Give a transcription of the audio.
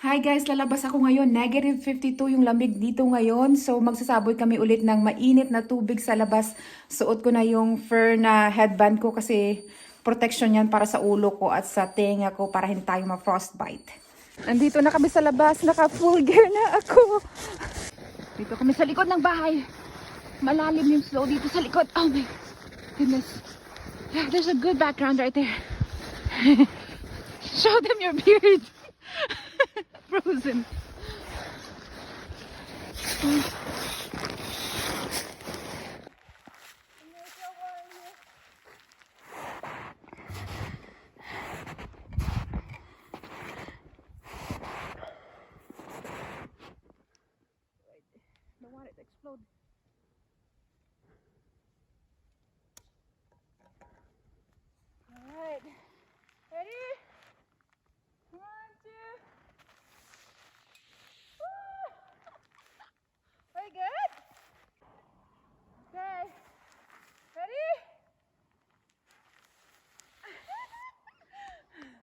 Hi guys, lalabas ako ngayon. -52 yung lamig dito ngayon. So magsasaboy kami ulit ng mainit na tubig sa labas. Suot ko na yung fur na headband ko kasi protection yan para sa ulo ko at sa tenga ko para hindi tayo ma-frostbite. Nandito na kami sa labas. Naka-full gear na ako. Dito kami sa likod ng bahay. Malalim yung snow dito sa likod. Oh my goodness. There's a good background right there. Show them your beard. Frozen. Don't want it to explode.